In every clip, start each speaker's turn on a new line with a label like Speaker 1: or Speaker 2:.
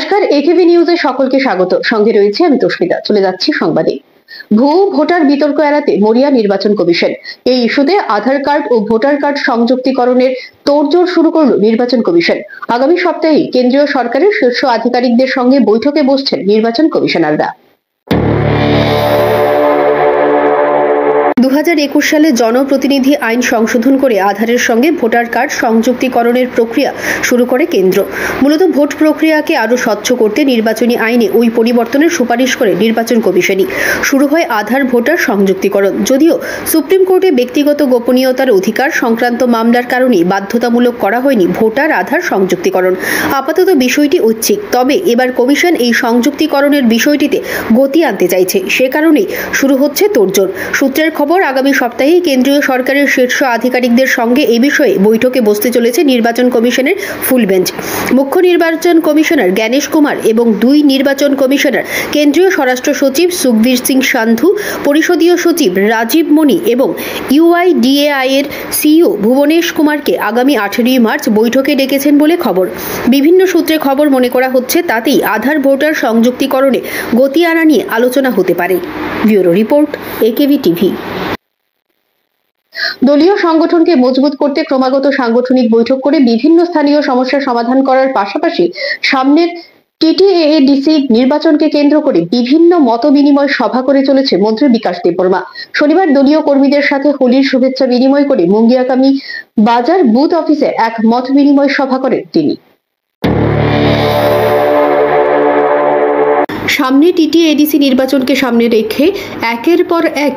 Speaker 1: নমস্কার, একেবি নিউজে সকলকে স্বাগত। সঙ্গে রয়েছে আমি তস্মিতা। চলে যাচ্ছি সংবাদে। ভুয়ো ভোটার বিতর্ক এড়াতে মরিয়া নির্বাচন কমিশন। এই ইস্যুতে আধার কার্ড ও ভোটার কার্ড সংযুক্তিকরণের তোড়জোড় শুরু করল নির্বাচন কমিশন। আগামী সপ্তাহেই কেন্দ্রীয় সরকারের শীর্ষ আধিকারিকদের সঙ্গে বৈঠকে বসছেন নির্বাচন কমিশনাররা। 2021 সালে জনপ্রতিনিধি আইন সংশোধন করে আধারের সঙ্গে ভোটার কার্ড সংযুক্তিকরণের প্রক্রিয়া শুরু করে কেন্দ্র। মূলত ভোট প্রক্রিয়াকে আরও স্বচ্ছ করতে নির্বাচনী আইনে ওই পরিবর্তনের সুপারিশ করে নির্বাচন কমিশনই। শুরু হয় আধার ভোটার সংযুক্তিকরণ। যদিও সুপ্রিম কোর্টে ব্যক্তিগত গোপনীয়তার অধিকার সংক্রান্ত মামলার কারণেই বাধ্যতামূলক করা হয়নি ভোটার আধার সংযুক্তিকরণ। আপাতত বিষয়টি ঐচ্ছিক, তবে এবার কমিশন এই সংযুক্তিকরণের বিষয়টিতে গতি আনতে চাইছে। সে কারণেই শুরু হচ্ছে তোড়জোড়। সূত্রের খবর, আগামী সপ্তাহে কেন্দ্রীয় সরকারের শীর্ষ আধিকারিকদের সঙ্গে এই বিষয়ে বৈঠকে বসতে চলেছে নির্বাচন কমিশনের ফুল বেঞ্চ। মুখ্য নির্বাচন কমিশনার জ্ঞানেশ কুমার এবং দুই নির্বাচন কমিশনার কেন্দ্রীয় স্বরাষ্ট্র সচিব সুখবীর সিং সান্ধু, পরিষদীয় সচিব রাজীব মণি এবং ইউআইডিএআই এর সিইও ভুবনেশ কুমারকে আগামী 18 মার্চ বৈঠকে ডেকেছেন বলে খবর। বিভিন্ন সূত্রে খবর মনে করা হচ্ছে তাতেই আধার ভোটার সংযুক্তিকরণে গতি আনা নিয়ে আলোচনা হতে পারে। Bureau report, AKB TV. দলীয় সংগঠনকে মজবুত করতে ক্রমাগত সাংগঠনিক বৈঠক করে বিভিন্ন স্থানীয় সমস্যার সমাধান করার পাশাপাশি সামনের টিটিএডিসি নির্বাচনকে কেন্দ্র করে বিভিন্ন মত বিনিময় সভা করে চলেছে মন্ত্রী বিকাশ দেববর্মা। শনিবার দলীয় কর্মীদের সাথে হোলির শুভেচ্ছা বিনিময় করে মুঙ্গিয়াকামী বাজার বুথ অফিসে এক মত বিনিময় সভা করেন তিনি। সামনে টিটিএডিসি নির্বাচনকে সামনে রেখে একের পর এক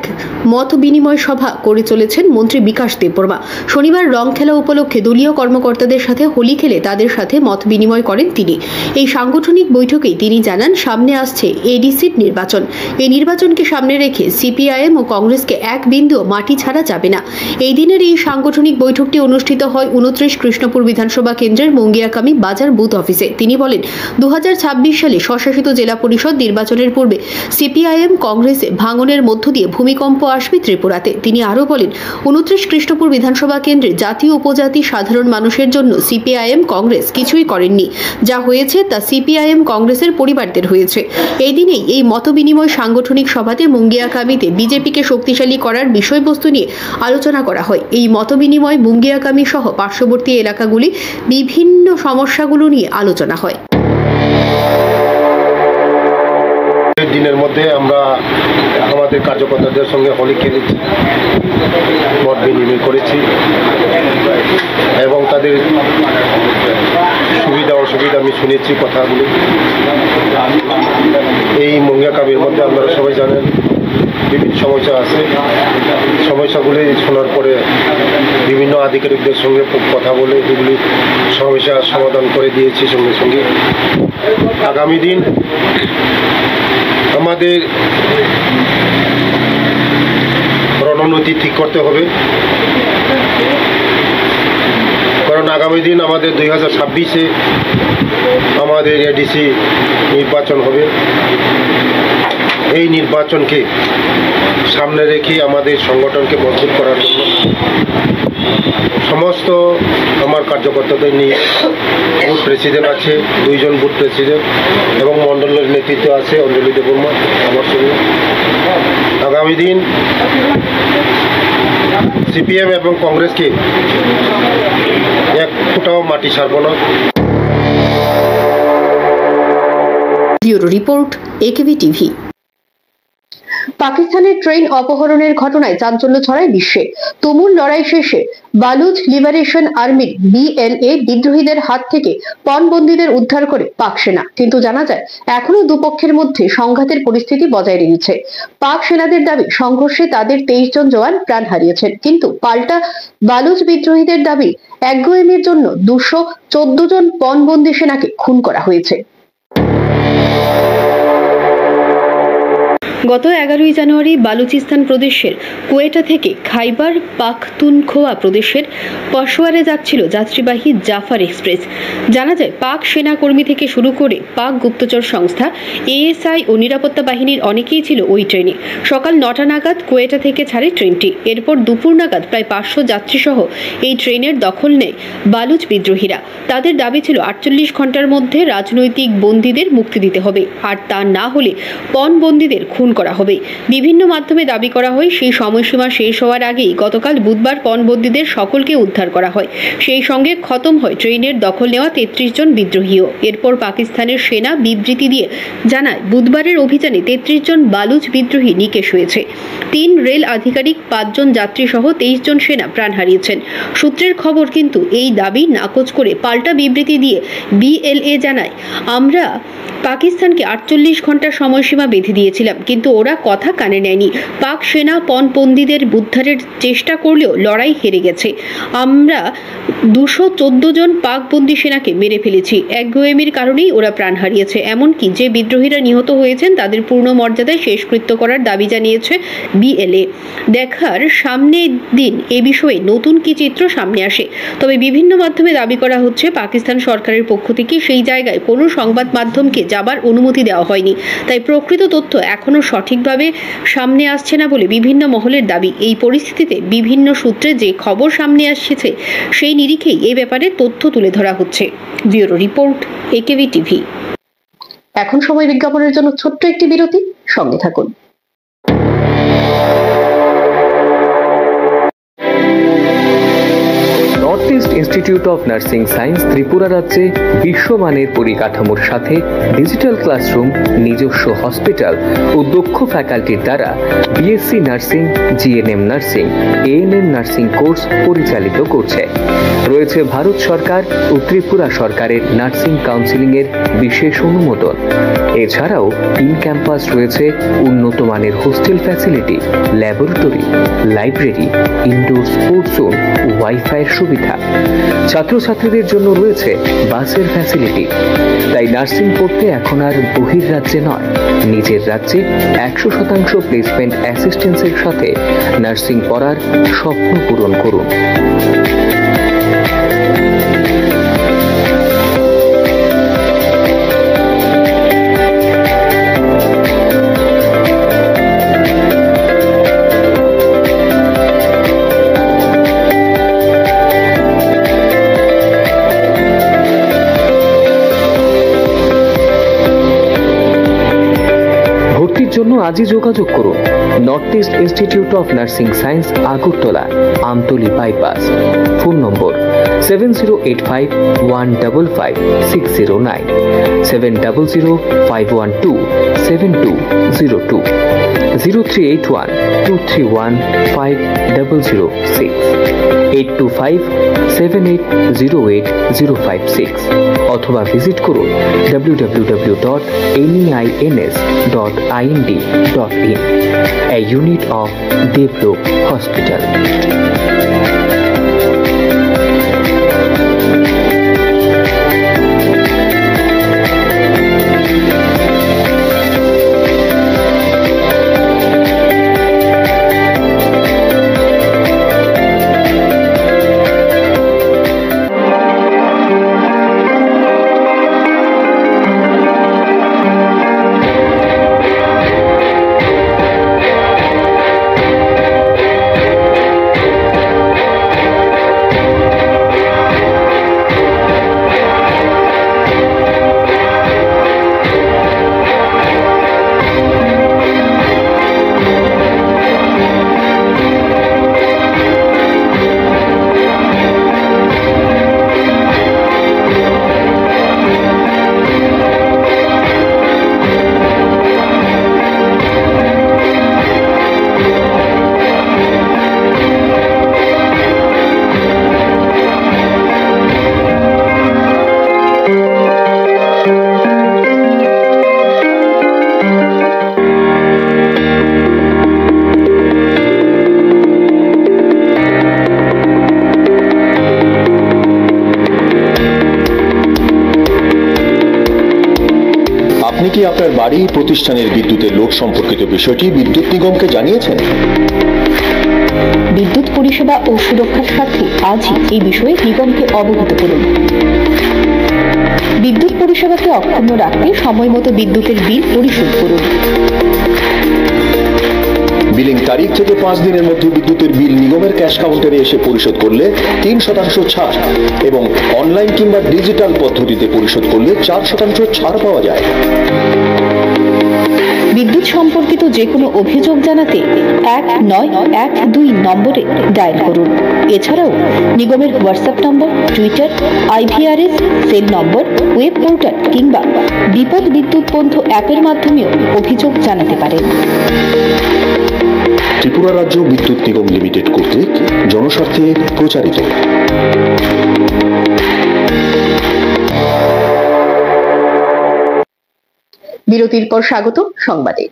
Speaker 1: মত বিনিময় সভা করে চলেছেন মন্ত্রী বিকাশ দেববর্মা। শনিবার রং খেলা উপলক্ষে দলীয় কর্মকর্তাদের সাথে হোলি খেলে তাদের সাথে মত বিনিময় করেন তিনি। এই সাংগঠনিক বৈঠকেই তিনি জানান, সামনে আসছে এডিসির নির্বাচন। এই নির্বাচনকে সামনে রেখে সিপিআইএম ও কংগ্রেসকে এক বিন্দুও মাটি ছাড়া যাবে না। এই দিনের এই সাংগঠনিক বৈঠকটি অনুষ্ঠিত হয় 29 কৃষ্ণপুর বিধানসভা কেন্দ্রের মুঙ্গিয়াকামী বাজার বুথ অফিসে। তিনি বলেন, 2026 সালে স্বশাসিত জেলা পরিষদ নির্বাচনের পূর্বে সিপিআইএম কংগ্রেসে ভাঙনের মধ্য দিয়ে ভূমিকম্প আসবে ত্রিপুরাতে। তিনি আরও বলেন, 29 কৃষ্ণপুর বিধানসভা কেন্দ্রে জাতীয় উপজাতি সাধারণ মানুষের জন্য সিপিআইএম কংগ্রেস কিছুই করেননি। যা হয়েছে তা সিপিআইএম কংগ্রেসের পরিবারদের হয়েছে। এই দিনেই এই মতবিনিময় সাংগঠনিক সভাতে মুঙ্গিয়াকামীতে বিজেপিকে শক্তিশালী করার বিষয়বস্তু নিয়ে আলোচনা করা হয়। এই মতবিনিময় মুঙ্গিয়াকামী সহ পার্শ্ববর্তী এলাকাগুলি বিভিন্ন সমস্যাগুলো নিয়ে আলোচনা হয়।
Speaker 2: দিনের মধ্যে আমরা আমাদের কার্যকর্তাদের সঙ্গে হোলি খেলেছি, মত বিনিময় করেছি এবং তাদের সুবিধা অসুবিধা আমি শুনেছি কথাগুলি। এই মুঙ্গিয়াকামীর মধ্যে আপনারা সবাই জানেন বিভিন্ন সমস্যা আছে। সমস্যাগুলি শোনার পরে বিভিন্ন আধিকারিকদের সঙ্গে কথা বলে এগুলি সমস্যার সমাধান করে দিয়েছি সঙ্গে সঙ্গে। আগামী দিন আমাদের রণনীতি ঠিক করতে হবে, কারণ আগামী দিন আমাদের 2026-এ আমাদের এডিসি নির্বাচন হবে। এই নির্বাচনকে সামনে রেখে আমাদের সংগঠনকে মজবুত করার জন্য সমস্ত আমার কার্যকর্তাদের নিয়ে, বুথ প্রেসিডেন্ট আছে, 2 জন বুথ প্রেসিডেন্ট এবং মণ্ডলের নেতৃত্ব আছে অঞ্জলি দেববর্মা আমার সঙ্গে। আগামী দিন সিপিএম এবং কংগ্রেসকে এক ফুটাও মাটি ছাড়ব না।
Speaker 1: Bureau report, AKB TV. পাকিস্তানের ট্রেন অপহরণের ঘটনায় চাঞ্চল্য ছড়ায় বিশ্বে। তুমুল লড়াই শেষে বালুচ লিবারেশন আর্মির BLA বিদ্রোহীদের হাত থেকে পণবন্দীদের উদ্ধার করে পাক সেনা। কিন্তু জানা যায় এখনো দুপক্ষের মধ্যে সংঘাতের পরিস্থিতি বজায় রয়েছে। পাক সেনাদের দাবি, সংঘর্ষে তাদের 23 জন জওয়ান প্রাণ হারিয়েছেন, কিন্তু পাল্টা বালুচ বিদ্রোহীদের দাবি একগুঁয়েমির জন্য 214 জন পণবন্দী সেনাকে খুন করা হয়েছে। গত 11ই জানুয়ারি বালুচিস্তান প্রদেশের কোয়েটা থেকে খাইবার পাখতুনখোয়া প্রদেশের পশোয়ারে যাচ্ছিল যাত্রীবাহী জাফার এক্সপ্রেস। জানা যায়, পাক সেনাকর্মী থেকে শুরু করে পাক গুপ্তচর সংস্থা, এএসআই ও নিরাপত্তা বাহিনীর অনেকেই ছিল ওই ট্রেনে। সকাল 9টা নাগাদ কোয়েটা থেকে ছাড়ে ট্রেনটি। এরপর দুপুর নাগাদ প্রায় 500 যাত্রীসহ এই ট্রেনের দখল নেয় বালুচ বিদ্রোহীরা। তাদের দাবি ছিল 48 ঘন্টার মধ্যে রাজনৈতিক বন্দীদের মুক্তি দিতে হবে, আর তা না হলে পণবন্দীদের খুন করা হবে। বিভিন্ন মাধ্যমে দাবি করা হয় সেই সময়সীমা শেষ হওয়ার আগেই গতকাল বুধবার পণবন্দীদের সকলকে উদ্ধার করা হয়। সেই সঙ্গে খতম হয় ট্রেনের দখল নেওয়া 33 জন বিদ্রোহীও। এরপর পাকিস্তানের সেনা বিবৃতি দিয়ে জানায়, বুধবারের অভিযানে 33 জন বালুচ বিদ্রোহী নিকেশ হয়েছে। 3 রেল আধিকারিক, 5 জন যাত্রী সহ 23 জন সেনা প্রাণ হারিয়েছেন। সূত্রের খবর, কিন্তু এই দাবি নাকচ করে পাল্টা বিবৃতি দিয়ে বিএলএ জানায়, আমরা পাকিস্তানকে 48 ঘন্টার সময়সীমা বেঁধে দিয়েছিলাম, কিন্তু ওরা কথা কানে নেয়নি। পাক সেনা পণবন্দীদের উদ্ধারের চেষ্টা করলেও লড়াই হেরে গেছে। আমরা 214 জন পাকবন্দী সেনাকে মেরে ফেলেছি। একগুঁয়েমির কারণেই ওরা প্রাণ হারিয়েছে। এমনকি যে বিদ্রোহীরা নিহত হয়েছেন তাদের পূর্ণ মর্যাদায় শেষকৃত্য করার দাবি জানিয়েছে বিএলএ। দেখার সামনের দিন এ বিষয়ে নতুন কি চিত্র সামনে আসে। তবে বিভিন্ন মাধ্যমে দাবি করা হচ্ছে, পাকিস্তান সরকারের পক্ষ থেকে সেই জায়গায় কোনো সংবাদ মাধ্যমকে যাবার অনুমতি দেওয়া হয়নি। তাই প্রকৃত তথ্য এখনো সঠিকভাবে সামনে আসছে না বলে বিভিন্ন মহলের দাবি। এই পরিস্থিতিতে বিভিন্ন সূত্রে যে খবর সামনে আসছে সেই নিরিখেই এ ব্যাপারে তথ্য তুলে ধরা হচ্ছে। Bureau report, AKB TV. এখন সময় বিজ্ঞাপনের জন্য ছোট্ট একটি বিরতি, সঙ্গে থাকুন।
Speaker 3: North East Institute of Nursing Science Tripura রাজ্যে বিশ্বমানের পরিকাঠামোর সাথে ডিজিটাল ক্লাসরুম, নিজস্ব হসপিটাল ও দক্ষ ফ্যাকাল্টির দ্বারা BSc nursing, GNM nursing, ANM nursing course পরিচালিত করছে। রয়েছে ভারত সরকার ও ত্রিপুরা সরকারের নার্সিং কাউন্সিলিংয়ের বিশেষ অনুমোদন। এছাড়াও ইন ক্যাম্পাস রয়েছে উন্নত মানের hostel facility, laboratory, library, indoor sports zone ও ওয়াইফাইয়ের সুবিধা। ছাত্রছাত্রীদের জন্য রয়েছে বাসের ফ্যাসিলিটি। তাই নার্সিং পড়তে এখন আর বহির্রাজ্যে নয়, নিজের রাজ্যে 100% প্লেসমেন্ট অ্যাসিস্ট্যান্সের সাথে নার্সিং পড়ার স্বপ্ন পূরণ করুন। জন্য আজই যোগাযোগ করুন north East Institute of Nursing science, Agartala, Amtali bypass. Phone নম্বর 7085155609, 7005127202, 0381231506, 8257808056, অথবা ভিজিট করুন www.neins.ind.in, a unit of Devlook Hospital.
Speaker 4: আপনি কি আপনার বাড়ি প্রতিষ্ঠানের বিদ্যুতের লোড সম্পর্কিত বিষয়টি বিদ্যুৎ নিগমকে জানিয়েছেন?
Speaker 1: বিদ্যুৎ পরিষেবা ও সুরক্ষার স্বার্থে আজই এই বিষয়ে নিগমকে অবগত করুন। বিদ্যুৎ পরিষেবাকে অক্ষুণ্ণ রাখতে সময়মতো বিদ্যুতের বিল পরিশোধ করুন।
Speaker 4: বিলিং তারিখ থেকে 5 দিনের মধ্যে বিদ্যুতের বিল নিগমের ক্যাশ কাউন্টারে এসে পরিশোধ করলে 3% ছাড় এবং অনলাইন কিংবা ডিজিটাল পদ্ধতিতে পরিশোধ করলে 4% ছাড় পাওয়া যায়।
Speaker 1: বিদ্যুৎ সম্পর্কিত যে কোনো অভিযোগ জানাতে 1912 নম্বরে ডায়াল করুন। এছাড়াও নিগমের WhatsApp number, Twitter, IVRS cell number, web portal কিংবা বিপদ বিদ্যুৎ বন্ধু অ্যাপের মাধ্যমেও অভিযোগ জানাতে পারেন।
Speaker 4: ত্রিপুরা রাজ্য বিদ্যুৎ নিগম লিমিটেড কর্তৃক জনস্বার্থে প্রচারিত।
Speaker 1: বিরতির পর স্বাগত সংবাদে।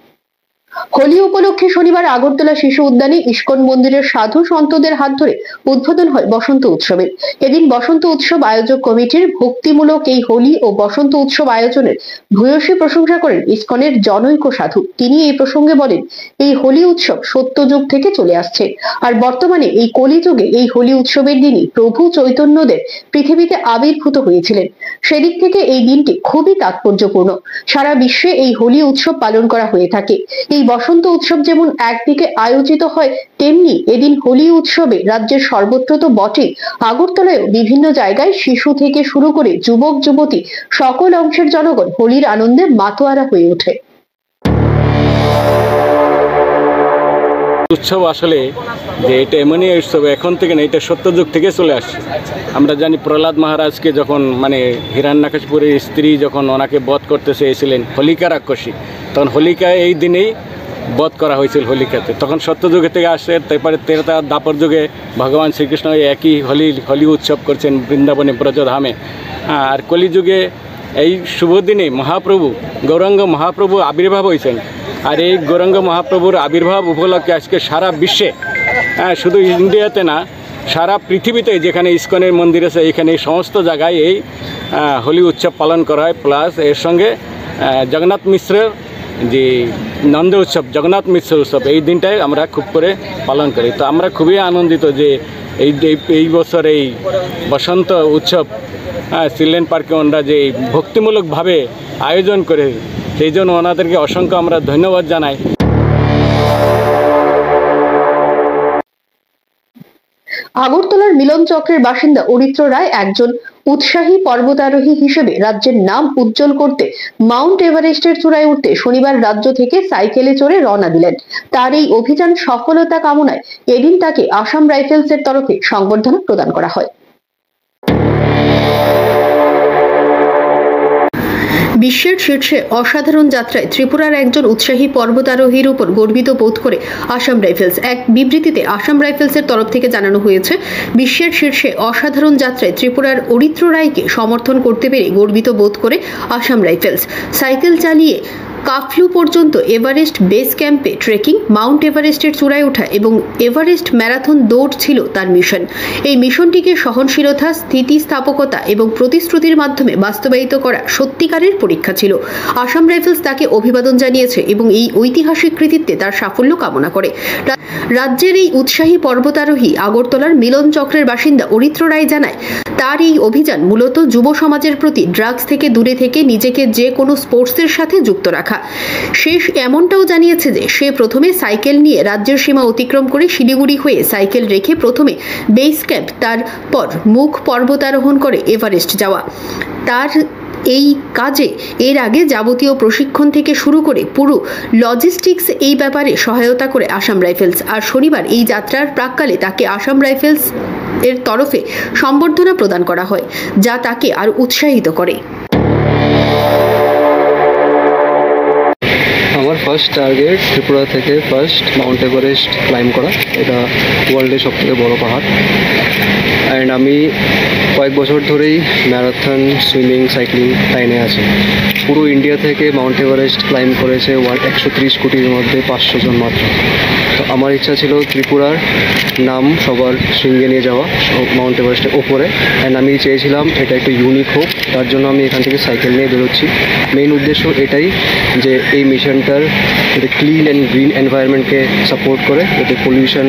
Speaker 1: হোলি উপলক্ষে শনিবার আগরতলা শিশু উদ্যানে ইস্কন মন্দিরের সাধু সন্তদের হাত ধরে উদ্বোধন হয় বসন্ত উৎসবের। এদিন বসন্ত উৎসব আয়োজক কমিটির ভক্তিমূলক এই হোলি ও বসন্ত উৎসব আয়োজনের ভূয়সী প্রশংসা করেন ইস্কনের জনৈক সাধু। তিনি এই প্রসঙ্গে বলেন, এই হোলি উৎসব সত্যযুগ থেকে চলে আসছে, আর বর্তমানে এই কলিযুগে এই হোলি উৎসবের দিনই প্রভু চৈতন্যদেব পৃথিবীতে আবির্ভূত হয়েছিলেন। সেদিক থেকে এই দিনটি খুবই তাৎপর্যপূর্ণ। সারা বিশ্বে এই হোলি উৎসব পালন করা হয়ে থাকে। এই বসন্ত উৎসব যেমন একদিকে আয়োজিত হয়, তেমনি এদিন হোলি উৎসবে রাজ্যের সর্বত্র তো বটে, আগরতলায়ও বিভিন্ন জায়গায় শিশু থেকে শুরু করে যুবক যুবতী সকল অংশের জনগণ হোলির আনন্দে মাতোয়ারা হয়ে ওঠে।
Speaker 5: উৎসব আসলে যে এটা এমনই উৎসব এখন থেকে না, এটা সত্যযুগ থেকে চলে আসছে। আমরা জানি প্রহ্লাদ মহারাজকে যখন হিরণ্যকশিপুরের স্ত্রী যখন ওনাকে বধ করতে চেয়েছিলেন হোলিকা রাক্ষসী, তখন হোলিকা এই দিনেই বধ করা হয়েছিল হোলিকাতে। তখন সত্যযুগে থেকে আসছে। তারপরে ত্রেতা দ্বাপর যুগে ভগবান শ্রীকৃষ্ণ একই হোলি উৎসব করছেন বৃন্দাবনে ব্রজধামে। আর কলিযুগে এই শুভ দিনে মহাপ্রভু গৌরাঙ্গ মহাপ্রভু আবির্ভাব হয়েছেন। আর এই গৌরাঙ্গ মহাপ্রভুর আবির্ভাব উপলক্ষে আজকে সারা বিশ্বে, শুধু ইন্ডিয়াতে না, সারা পৃথিবীতে যেখানে ইস্কনের মন্দির আছে এখানে সমস্ত জায়গায় এই হোলি উৎসব পালন করা হয়। প্লাস এর সঙ্গে জগন্নাথ মিশ্রের যে নন্দ উৎসব, জগন্নাথ মিশ্র উৎসব, এই দিনটাই আমরা খুব করে পালন করি। তো আমরা খুবই আনন্দিত যে এই বছর এই বসন্ত উৎসব চিলড্রেন পার্কে ওনারা যে ভক্তিমূলকভাবে আয়োজন করে, সেই জন্য ওনাদেরকে অসংখ্য আমরা ধন্যবাদ জানাই।
Speaker 1: আগরতলার মিলন চক্রের বাসিন্দা অরিত্র রায় একজন উৎসাহী পর্বতারোহী হিসেবে রাজ্যের নাম উজ্জ্বল করতে মাউন্ট এভারেস্টের চূড়ায় উঠতে শনিবার রাজ্য থেকে সাইকেলে চড়ে রওনা দিলেন। তার এই অভিযান সফলতা কামনায় এদিন তাকে আসাম রাইফেলসের তরফে সংবর্ধনা প্রদান করা হয়। বিশ্বের শীর্ষে অসাধারণ যাত্রায় ত্রিপুরার একজন উৎসাহী পর্বতারোহীর উপর গর্বিত বোধ করে আসাম রাইফেলস। এক বিবৃতিতে আসাম রাইফেলসের তরফ থেকে জানানো হয়েছে, বিশ্বের শীর্ষে অসাধারণ যাত্রায় ত্রিপুরার অরিত্র রায়কে সমর্থন করতে পেরে গর্বিত বোধ করে আসাম রাইফেলস। সাইকেল চালিয়ে কাফলু পর্যন্ত এভারেস্ট বেস ক্যাম্পে ট্রেকিং, মাউন্ট এভারেস্টের চূড়ায় ওঠা এবং এভারেস্ট ম্যারাথন দৌড় ছিল তার মিশন। এই মিশনটিকে সহনশীলতা, স্থিতিস্থাপকতা এবং প্রতিশ্রুতির মাধ্যমে বাস্তবায়িত করা সত্যিকারের পরীক্ষা ছিল। আসাম রাইফেলস তাকে অভিবাদন জানিয়েছে এবং এই ঐতিহাসিক কৃতিত্বে তার সাফল্য কামনা করে। রাজ্যের এই উৎসাহী পর্বতারোহী আগরতলার মিলন চক্রের বাসিন্দা অরিত্র রায় জানায়, তার এই অভিযান মূলত যুব সমাজের প্রতি ড্রাগস থেকে দূরে থেকে নিজেকে যে কোনো স্পোর্টসের সাথে যুক্ত রাখা। সে এমনটাও জানিয়েছে যে সে প্রথমে সাইকেল নিয়ে রাজ্যের সীমা অতিক্রম করে শিলিগুড়ি হয়ে সাইকেল রেখে প্রথমে বেস ক্যাম্প, তারপর মুখ পর্বতারোহণ করে এভারেস্ট যাওয়া। তার এই কাজে এর আগে যাবতীয় প্রশিক্ষণ থেকে শুরু করে পুরো লজিস্টিক্স এই ব্যাপারে সহায়তা করে আসাম রাইফেলস। আর শনিবার এই যাত্রার প্রাক্কালে তাকে আসাম রাইফেলস এর তরফে সম্বর্ধনা প্রদান করা হয়, যা তাকে আরো উৎসাহিত করে।
Speaker 6: আমার ফার্স্ট টার্গেট ত্রিপুরা থেকে ফার্স্ট মাউন্ট এভারেস্ট ক্লাইম্ব করা। এটা ওয়ার্ল্ডের সবথেকে বড় পাহাড়। অ্যান্ড আমি কয়েক বছর ধরেই ম্যারাথন, সুইমিং, সাইক্লিং লাইনে আছি। পুরো ইন্ডিয়া থেকে মাউন্ট এভারেস্ট ক্লাইম্ব করেছে 130 কোটির মধ্যে 500 জন মাত্র। তো আমার ইচ্ছা ছিল ত্রিপুরার নাম সবার সঙ্গে নিয়ে যাওয়া মাউন্ট এভারেস্টের ওপরে। অ্যান্ড আমি চেয়েছিলাম এটা একটু ইউনিক হোক, তার জন্য আমি এখান থেকে সাইকেল নিয়ে বেরোচ্ছি। মেইন উদ্দেশ্য এটাই যে এই মিশনটার যাতে ক্লিন অ্যান্ড গ্রিন এনভায়রনমেন্টকে সাপোর্ট করে, যাতে পলিউশন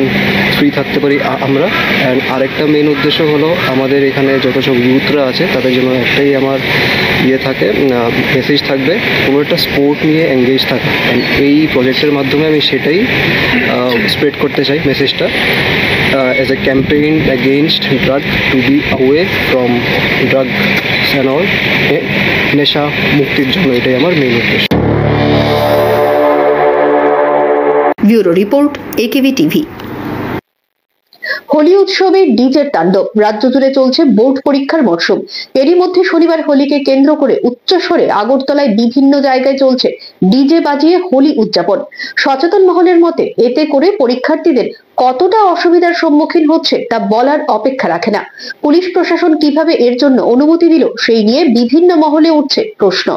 Speaker 6: ফ্রি থাকতে পারি আমরা। অ্যান্ড আরেকটা মেইন উদ্দেশ্য হলো আমাদের এখানে যত সব ইউথরা আছে তাদের জন্য একটাই আমার থাকে, মেসেজ থাকবে, কোনো একটা স্পোর্ট নিয়ে এঙ্গেজ থাকে। অ্যান্ড এই প্রজেক্টের মাধ্যমে আমি সেটাই স্প্রেড করতে চাই মেসেজটা, as a campaign against drug, to be away from drug and all, নেশা মুক্তির জন্য এটাই আমার মেইন উদ্দেশ্য।
Speaker 1: Bureau report, AKV TV. Holi উৎসবে ডিজের তাণ্ডব, রাজ্য জুড়ে চলছে বোর্ড পরীক্ষার মরশুম। এরই মধ্যে শনিবার হোলিকে কেন্দ্র করে উচ্চস্বরে আগরতলায় বিভিন্ন জায়গায় চলছে ডিজে বাজিয়ে হোলি উদযাপন। সচেতন মহলের মতে এতে করে পরীক্ষার্থীদের কতটা অসুবিধার সম্মুখীন হচ্ছে তা বলার অপেক্ষা রাখে না। পুলিশ প্রশাসন কিভাবে এর জন্য অনুমতি দিল সেই নিয়ে বিভিন্ন মহলে উঠছে প্রশ্ন।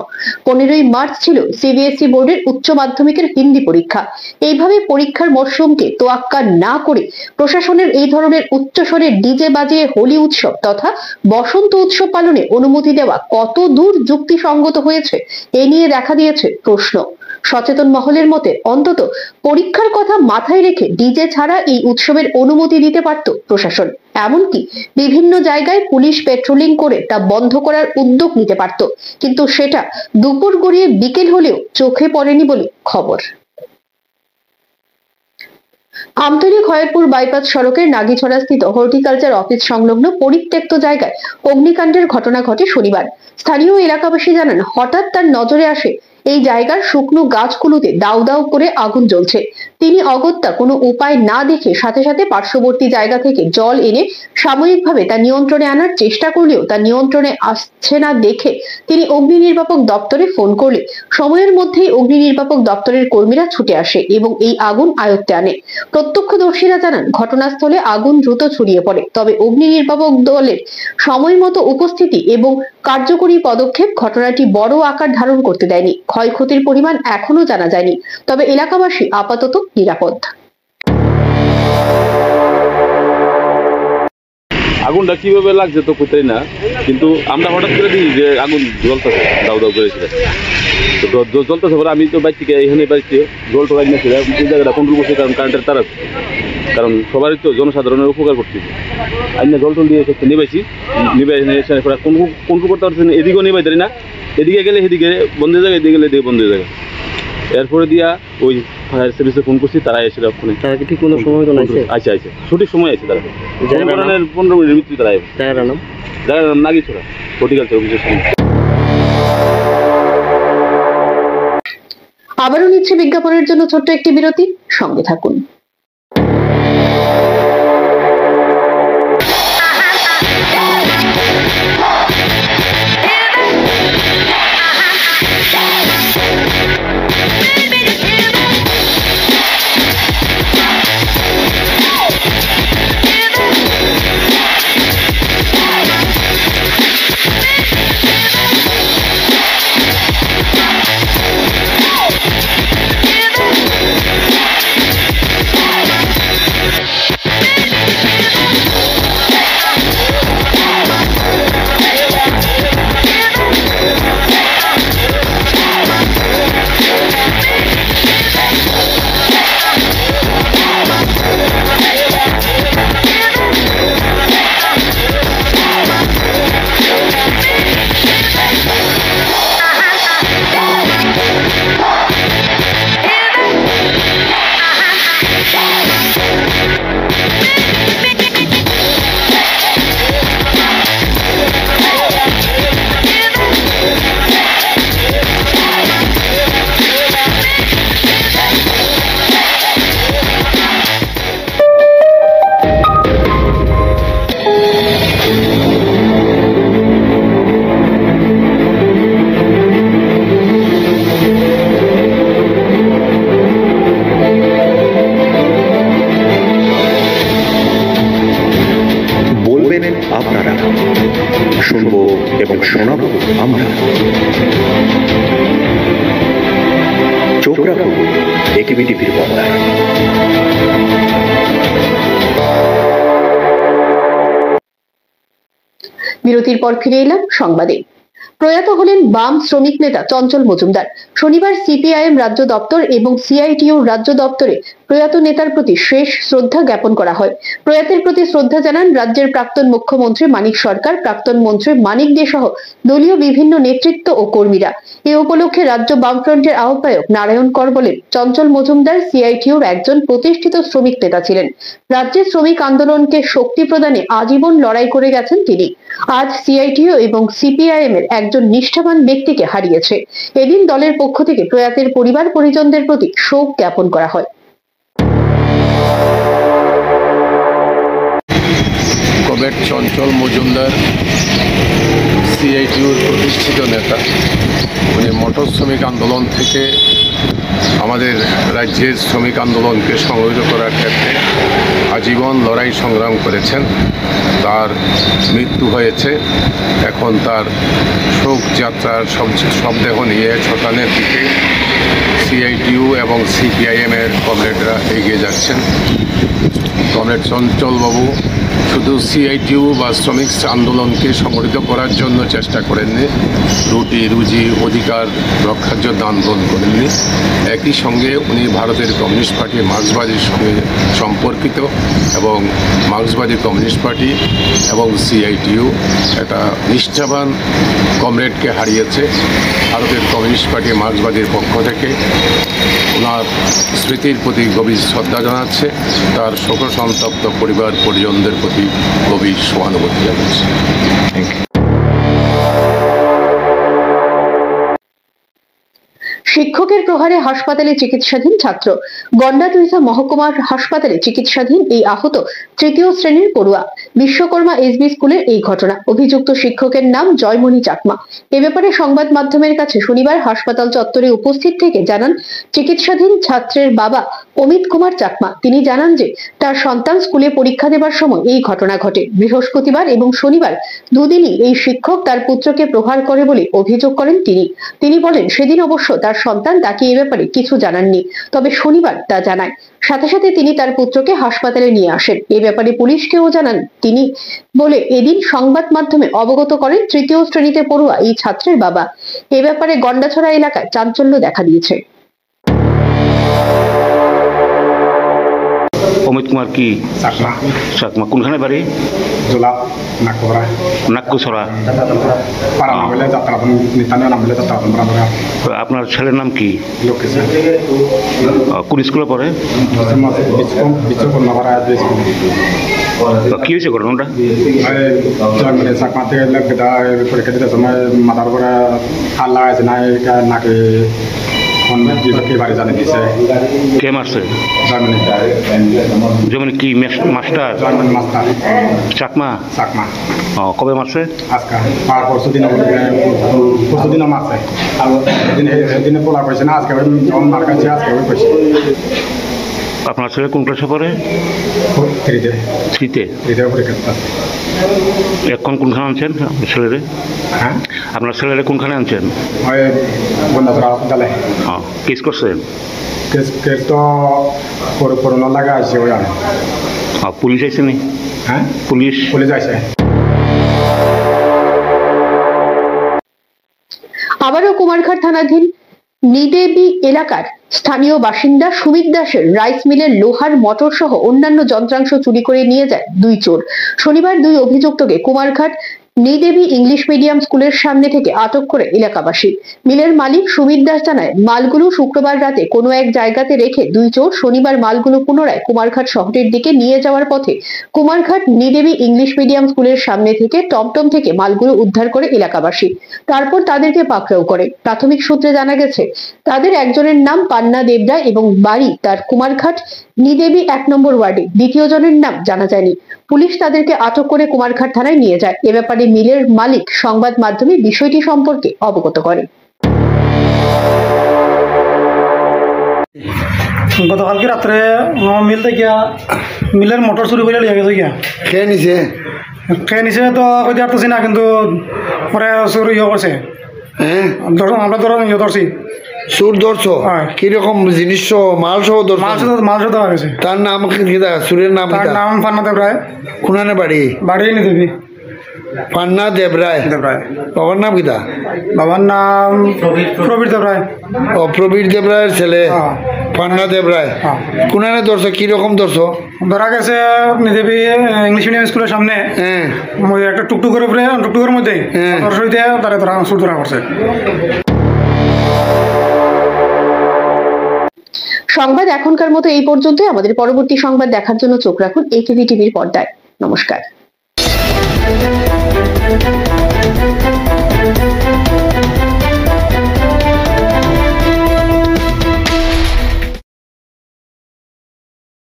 Speaker 1: 15ই মার্চ ছিল CBSE বোর্ডের উচ্চ মাধ্যমিকের হিন্দি পরীক্ষা। এইভাবে পরীক্ষার মরশুমকে তোয়াক্কা না করে প্রশাসনের এই ধরনের উচ্চস্বরে ডিজে বাজিয়ে হোলি উৎসব তথা বসন্ত উৎসব পালনে অনুমতি দেওয়া কত দূর যুক্তিসঙ্গত হয়েছে, এ নিয়ে দেখা দিয়েছে প্রশ্ন। সচেতন মহলের মতে অন্তত পরীক্ষার কথা মাথায় রেখে ডিজে ছাড়া এই উৎসবের অনুমতি দিতে পারত প্রশাসন। এমনকি বিভিন্ন জায়গায় পুলিশ পেট্রোলিং করে তা বন্ধ করার উদ্যোগ নিতে পারত, কিন্তু সেটা দুপুর গড়িয়ে বিকেল হলেও চোখে পড়েনি বলে খবর। আমতলী খয়েরপুর বাইপাস সড়কের নাগিছড়া স্থিত হর্টিকালচার অফিস সংলগ্ন পরিত্যক্ত জায়গায় অগ্নিকাণ্ডের ঘটনা ঘটে শনিবার। স্থানীয় এলাকাবাসী জানান, হঠাৎ তার নজরে আসে এই জায়গার শুকনো গাছগুলোতে দাউ দাউ করে আগুন জ্বলছে। তিনি অগত্যা কোনো উপায় না দেখে সাথে সাথে পার্শ্ববর্তী জায়গা থেকে জল এনে সাময়িকভাবে তা নিয়ন্ত্রণে আনার চেষ্টা করলেও তা নিয়ন্ত্রণে আসছে না দেখে তিনি অগ্নি নির্বাপক দপ্তরে ফোন করলে সময়ের মধ্যেই অগ্নি নির্বাপক দপ্তরের কর্মীরা ছুটে আসে এবং এই আগুন আয়ত্তে আনে। প্রত্যক্ষদর্শীরা জানান, ঘটনাস্থলে আগুন দ্রুত ছড়িয়ে পড়ে, তবে অগ্নি নির্বাপক দলের সময় মতো উপস্থিতি এবং কার্যকরী পদক্ষেপ ঘটনাটি বড় আকার ধারণ করতে দেয়নি। ক্ষয়ক্ষতির পরিমাণ এখনো জানা যায়নি, তবে এলাকাবাসী আপাতত নিরাপদ।
Speaker 7: আগুনটা কিভাবে লাগছে তো কোথায় না, কিন্তু আমরা হঠাৎ করে দিই যে আগুন জ্বলতেছে, দাউ দাউ করেছিল, তো জ্বলতেছে পরে আমি তো বাইক থেকে এখানে বাড়িতে জল টোলাই নিয়েছিলাম এই জায়গাটা কন্ট্রোল করছি, কারণ কারেন্টের তার আছে, কারণ সবারই তো জনসাধারণের উপকার করতেছি। আমি জল টল দিয়ে নিবাইছি, নিবাই কন্ট্রোল করতে পারছি না, এদিকেও নিবাই পারি না, এদিকে গেলে সেদিকে বন্ধ হয়ে যায়, এদিকে গেলে এদিকে বন্ধ হয়ে যায়। এরপরে দিয়া ওই ফায়ার সার্ভিসে ফোন করছি, তারা এসে ওখানে। তারা কি ঠিক কোনো সময় তো আইসে সঠিক সময় আছে, তারা 15 মিনিটের ভিতরে তারা আসবে। জায়গার নাম নাগিছড়া হর্টিকালচার অফিসের সামনে।
Speaker 1: আবারও নিচ্ছে বিজ্ঞাপনের জন্য ছোট্ট একটি বিরতি, সঙ্গে থাকুন। বিরতির পর ফিরে এলাম সংবাদে। প্রয়াত হলেন বাম শ্রমিক নেতা চঞ্চল মজুমদার। শনিবার সিপিআইএম রাজ্য দপ্তর এবং সিআইটিইউ রাজ্য দপ্তরে প্রয়াত নেতার প্রতি শেষ শ্রদ্ধা জ্ঞাপন করা হয়। প্রয়াতের প্রতি শ্রদ্ধা জানান রাজ্যের প্রাক্তন মুখ্যমন্ত্রী মানিক সরকার, প্রাক্তন মন্ত্রী মানিক দে সহ দলীয় বিভিন্ন নেতৃত্ব ও কর্মীরা। এ উপলক্ষে রাজ্য বামফ্রন্টের আহ্বায়ক নারায়ণ কর বলেন, চঞ্চল মজুমদার সিআইটিইউর একজন প্রতিষ্ঠিত শ্রমিক নেতা ছিলেন। রাজ্যের শ্রমিক আন্দোলনকে শক্তি প্রদানে আজীবন লড়াই করে গেছেন তিনি। আজ সিআইটিইউ এবং সিপিআইএম এর একজন নিষ্ঠাবান ব্যক্তিকে হারিয়েছে। এদিন দলের পক্ষ থেকে প্রয়াতের পরিবার পরিজনদের প্রতি শোক জ্ঞাপন করা হয়।
Speaker 8: কমরেড চঞ্চল মজুমদার সিআইটিইউর প্রতিষ্ঠিত নেতা। উনি মোটর শ্রমিক আন্দোলন থেকে আমাদের রাজ্যের শ্রমিক আন্দোলনকে সংগঠিত করার ক্ষেত্রে আজীবন লড়াই সংগ্রাম করেছেন। তার মৃত্যু হয়েছে। এখন তার শোক যাত্রার শবদেহ নিয়ে শ্মশানের দিকে সিআইটিইউ এবং সিপিআইএমের কমরেডরা এগিয়ে যাচ্ছেন। কমরেড চঞ্চলবাবু শুধু সিআইটিইউ বা শ্রমিক আন্দোলনকে সংগঠিত করার জন্য চেষ্টা করেননি, রুটি রুজি অধিকার রক্ষার জন্য আন্দোলন করেননি। একই সঙ্গে উনি ভারতের কমিউনিস্ট পার্টি মার্ক্সবাদীর সঙ্গে সম্পর্কিত এবং মার্ক্সবাদী কমিউনিস্ট পার্টি এবং সিআইটিইউ একটা নিষ্ঠাবান কমরেডকে হারিয়েছে। ভারতের কমিউনিস্ট পার্টি মার্ক্সবাদীর পক্ষ থেকে ওনার স্মৃতির প্রতি গভীর শ্রদ্ধা জানাচ্ছে, তার শোকসন্তপ্ত পরিবার পরিজনদের প্রতি গভীর সহানুভূতি জানাচ্ছে। Thank you.
Speaker 1: শিক্ষকের প্রহারে হাসপাতালে চিকিৎসাধীন ছাত্র। গন্ডাতুইসা মহকুমার হাসপাতালে চিকিৎসাধীন এই আহত তৃতীয় শ্রেণীর পড়ুয়া। বিশ্বকর্মা এসবি স্কুলের এই ঘটনা। অভিযুক্ত শিক্ষকের নাম জয়মণি চাকমা। এ ব্যাপারে সংবাদ মাধ্যমের কাছে শনিবার হাসপাতাল চত্বরে উপস্থিত থেকে জানান চিকিৎসাধীন ছাত্রের বাবা অমিত কুমার চাকমা। তিনি জানান যে তার সন্তান স্কুলে পরীক্ষা দেবার সময় এই ঘটনা ঘটে। বৃহস্পতিবার এবং শনিবার দুদিনই এই শিক্ষক তার পুত্রকে প্রহার করে বলে অভিযোগ করেন তিনি। তিনি বলেন, সেদিন অবশ্য তার সন্তান তাকে এ ব্যাপারে কিছু জানাননি, তবে শনিবার তা জানায়। সাথে সাথে তিনি তার পুত্রকে হাসপাতালে নিয়ে আসেন। এ ব্যাপারে পুলিশকেও জানান তিনি বলে এদিন সংবাদ মাধ্যমে অবগত করেন তৃতীয় শ্রেণীতে পড়ুয়া এই ছাত্রের বাবা। এ ব্যাপারে গন্ডাছড়া এলাকায় চাঞ্চল্য দেখা দিয়েছে।
Speaker 9: অমিত কুমার কি চাকমা কোনখানে বাড়ি? নাগকুসরা। আপনার ছেলের নাম কি? কোন স্কুলে পড়ে? কি হয়েছে ঘটনাটা?
Speaker 10: চাকমা থেকে পরীক্ষা দিতে সময় মাথার উপরে হাত লাগাইছে না, নাকি
Speaker 9: কে মারছে? জমিনে কি মাস্টার? চাকমা। কবে মারছে?
Speaker 10: পরশুদিনও মারছে। সেদিনে বলা কইছে না, আজকে যখন মার কাছে আজকে কইছে।
Speaker 9: আপনার ছেলে কোন ক্লাসে পড়ে? থ্রিতে। এখন কোনখানে আনছেন ছেলেরে?
Speaker 10: হ্যাঁ,
Speaker 9: আপনার ছেলেরে কোনখানে আনছেন? হ্যাঁ, কেস করছেন?
Speaker 10: কেস তো করোনা লাগা আছে।
Speaker 9: পুলিশ আইসে নি?
Speaker 10: হ্যাঁ,
Speaker 9: পুলিশ
Speaker 10: আইসে।
Speaker 1: আবারও কুমারঘাট থানাধীন নিদেবী এলাকার স্থানীয় বাসিন্দা সুমিত দাসের রাইস মিলের লোহার মোটর সহ অন্যান্য যন্ত্রাংশ চুরি করে নিয়ে যায় দুই চোর। শনিবার দুই অভিযুক্তকে কুমারঘাট নিদেবী ইংলিশ মিডিয়াম স্কুলের সামনে থেকে আটক করে এলাকাবাসী। মিলের মালিক সুমিত দাস জানায়, মালগুলো শুক্রবার রাতে কোনো এক জায়গাতে রেখে দুই চোর শনিবার মালগুলো পুনরায় কুমারঘাট শহরের দিকে নিয়ে যাওয়ার পথে কুমারঘাট নিদেবী ইংলিশ মিডিয়াম স্কুলের সামনে থেকে টমটম থেকে মালগুলো উদ্ধার করে এলাকাবাসী। তারপর তাদেরকে পাকড়াও করে। প্রাথমিক সূত্রে জানা গেছে, তাদের একজনের নাম পান্না দেবদা এবং বাড়ি তার কুমারঘাট নিদেবী 1 নম্বর ওয়ার্ডে। দ্বিতীয় জনের নাম জানা যায়নি। পুলিশ তাদেরকে আটক করে কুমারঘাট থানায় নিয়ে যায়। এ ব্যাপারে মিলের মালিক সংবাদ মাধ্যমে বিষয়টি সম্পর্কে অবগত করে।
Speaker 11: গতকালকে রাত্রে মিল থেকে মিলের মোটর চুরি করে লিয়ে গেছে। খেয়ে নিছে তো কইতে পারতেছি না, কিন্তু পরে চুরি করছে। আমরা ধরছি
Speaker 12: সুর ধরছো কিরকম জিনিস মাল সহ ধরছো
Speaker 11: মাল সহ ধরা গেছে।
Speaker 12: তার নাম কিটা সুরের নাম
Speaker 11: তার নাম ফান্না দেবরায়।
Speaker 12: কোনানে বাড়ি?
Speaker 11: বাড়ি নি দেবী
Speaker 12: ফান্না দেবরায়। বাবার নাম কিটা?
Speaker 11: বাবার নাম প্রবীর দেবরায়।
Speaker 12: ও প্রবীর দেবরায়ের ছেলে ফান্না দেবরায়। কোনানে ধরছো কিরকম ধরছো?
Speaker 11: ধরা গেছে নিদেবী ইংলিশ মিডিয়াম স্কুলের সামনে একটা টুকটুকের উপরে টুকটুকের মধ্যে তারা ধরা সুর ধরা করছে।
Speaker 1: সংবাদ এখনকার মতো এই পর্যন্তই। আমাদের পরবর্তী সংবাদ দেখার জন্য চোখ রাখুন AKB টিভির পর্দায়। নমস্কার।